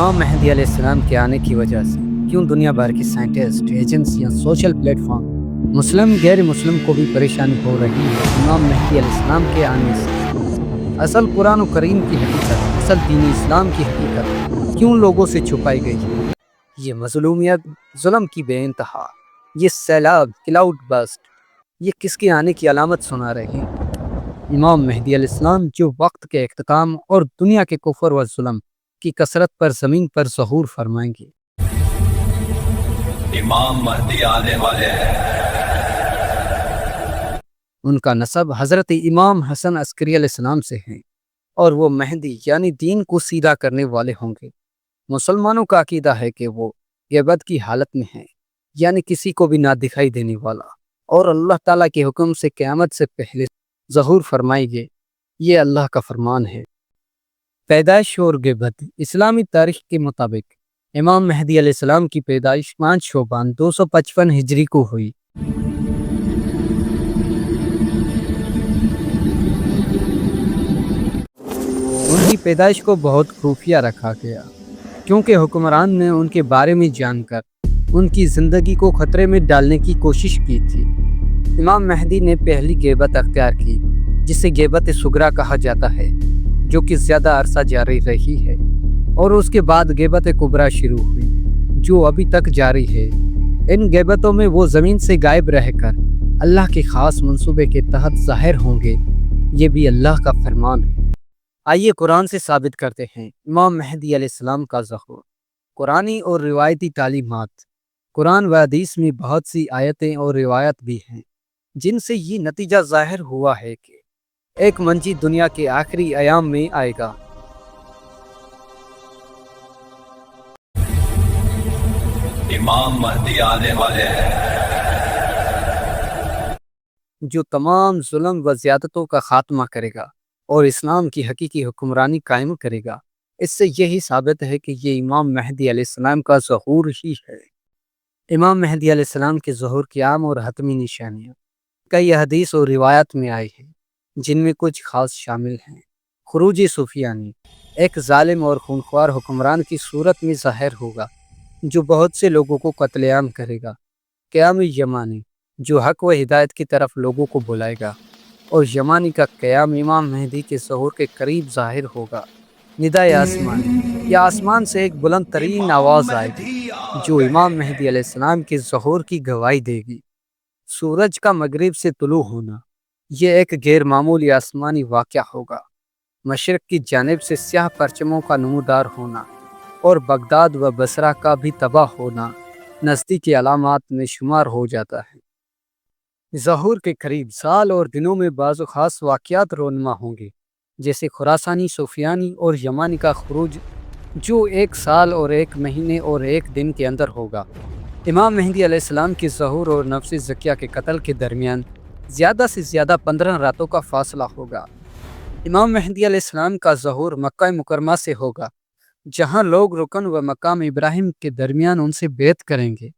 امام مہدی علیہ السلام کے آنے کی وجہ سے کیوں دنیا بھر کی سائنٹسٹ، ایجنسیاں، سوشل پلیٹ فارم، مسلم غیر مسلم کو بھی پریشانی ہو رہی ہے؟ امام مہدی علیہ السلام کے آنے سے اصل قرآن و کریم کی حقیقت، اصل دین اسلام کی حقیقت کیوں لوگوں سے چھپائی گئی ہے؟ یہ مظلومیت، ظلم کی بے انتہا، یہ سیلاب، کلاؤڈ بسٹ، یہ کس کے آنے کی علامت سنا رہے ہیں؟ امام مہدی علیہ السلام جو وقت کے اختتام اور دنیا کے کفر و ظلم کی کثرت پر زمین پر ظہور فرمائیں گے۔ امام مہدی آنے والے ہیں۔ ان کا نسب حضرت امام حسن عسکری علیہ السلام سے ہے اور وہ مہدی یعنی دین کو سیدھا کرنے والے ہوں گے۔ مسلمانوں کا عقیدہ ہے کہ وہ غیبت کی حالت میں ہیں، یعنی کسی کو بھی نہ دکھائی دینے والا، اور اللہ تعالیٰ کے حکم سے قیامت سے پہلے ظہور فرمائیں گے۔ یہ اللہ کا فرمان ہے۔ پیدائش اور غیبت۔ اسلامی تاریخ کے مطابق امام مہدی علیہ السلام کی پیدائش 5 شعبان 255 ہجری کو ہوئی۔ ان کی پیدائش کو بہت خفیہ رکھا گیا کیونکہ حکمران نے ان کے بارے میں جان کر ان کی زندگی کو خطرے میں ڈالنے کی کوشش کی تھی۔ امام مہدی نے پہلی غیبت اختیار کی جسے غیبت صغریٰ کہا جاتا ہے، جو کہ زیادہ عرصہ جاری رہی ہے، اور اس کے بعد غیبت کبریٰ شروع ہوئی جو ابھی تک جاری ہے۔ ان غیبتوں میں وہ زمین سے غائب رہ کر اللہ کے خاص منصوبے کے تحت ظاہر ہوں گے۔ یہ بھی اللہ کا فرمان ہے۔ آئیے قرآن سے ثابت کرتے ہیں امام مہدی علیہ السلام کا ظہور۔ قرآنی اور روایتی تعلیمات۔ قرآن و حدیث میں بہت سی آیتیں اور روایات بھی ہیں جن سے یہ نتیجہ ظاہر ہوا ہے کہ ایک منجی دنیا کے آخری ایام میں آئے گا۔ امام مہدی آنے والے ہیں۔ جو تمام ظلم و زیادتوں کا خاتمہ کرے گا اور اسلام کی حقیقی حکمرانی قائم کرے گا۔ اس سے یہی ثابت ہے کہ یہ امام مہدی علیہ السلام کا ظہور ہی ہے۔ امام مہدی علیہ السلام کے ظہور کی عام اور حتمی نشانیاں کئی حدیث اور روایات میں آئی ہیں، جن میں کچھ خاص شامل ہیں۔ خروج سفیانی، ایک ظالم اور خونخوار حکمران کی صورت میں ظاہر ہوگا جو بہت سے لوگوں کو قتل عام کرے گا۔ قیام یمانی، جو حق و ہدایت کی طرف لوگوں کو بلائے گا، اور یمانی کا قیام امام مہدی کے ظہور کے قریب ظاہر ہوگا۔ ندائے آسمانی، یا آسمان سے ایک بلند ترین آواز آئے گی جو امام مہدی علیہ السلام کے ظہور کی گواہی دے گی۔ سورج کا مغرب سے طلوع ہونا، یہ ایک غیر معمولی آسمانی واقعہ ہوگا۔ مشرق کی جانب سے سیاہ پرچموں کا نمودار ہونا اور بغداد و بصرہ کا بھی تباہ ہونا نزدیکی علامات میں شمار ہو جاتا ہے۔ ظہور کے قریب سال اور دنوں میں بعض خاص واقعات رونما ہوں گے، جیسے خراسانی، سفیانی اور یمانی کا خروج جو 1 سال اور 1 مہینے اور 1 دن کے اندر ہوگا۔ امام مہدی علیہ السلام کے ظہور اور نفس زکیہ کے قتل کے درمیان زیادہ سے زیادہ 15 راتوں کا فاصلہ ہوگا۔ امام مہدی علیہ السلام کا ظہور مکہ مکرمہ سے ہوگا، جہاں لوگ رکن و مقام ابراہیم کے درمیان ان سے بیعت کریں گے۔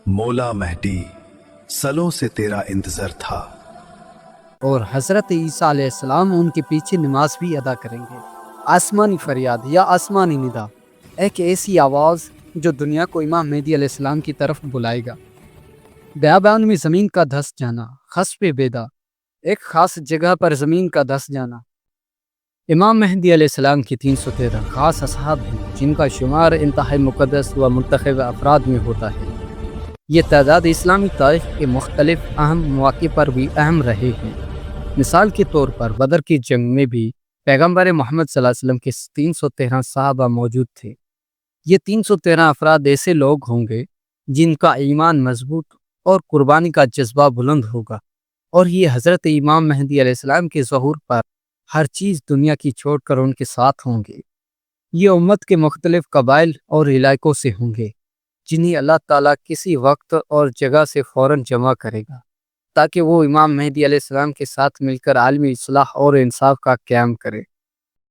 مولا مہدی، سالوں سے تیرا انتظار تھا۔ اور حضرت عیسیٰ علیہ السلام ان کے پیچھے نماز بھی ادا کریں گے۔ آسمانی فریاد یا آسمانی ندا، ایک ایسی آواز جو دنیا کو امام مہدی علیہ السلام کی طرف بلائے گا۔ بیابان میں زمین کا دھس جانا، خسف بیدا، ایک خاص جگہ پر زمین کا دھس جانا۔ امام مہدی علیہ السلام کی 313 خاص اصحاب ہیں جن کا شمار انتہائی مقدس و منتخب افراد میں ہوتا ہے۔ یہ تعداد اسلامی تاریخ کے مختلف اہم مواقع پر بھی اہم رہے ہیں۔ مثال کے طور پر بدر کی جنگ میں بھی پیغمبر محمد صلی اللہ علیہ وسلم کے 313 صحابہ موجود تھے۔ یہ 313 افراد ایسے لوگ ہوں گے جن کا ایمان مضبوط اور قربانی کا جذبہ بلند ہوگا، اور یہ حضرت امام مہدی علیہ السلام کے ظہور پر ہر چیز دنیا کی چھوڑ کر ان کے ساتھ ہوں گے۔ یہ امت کے مختلف قبائل اور علاقوں سے ہوں گے جنہیں اللہ تعالیٰ کسی وقت اور جگہ سے فوراً جمع کرے گا تاکہ وہ امام مہدی علیہ السلام کے ساتھ مل کر عالمی اصلاح اور انصاف کا قیام کرے۔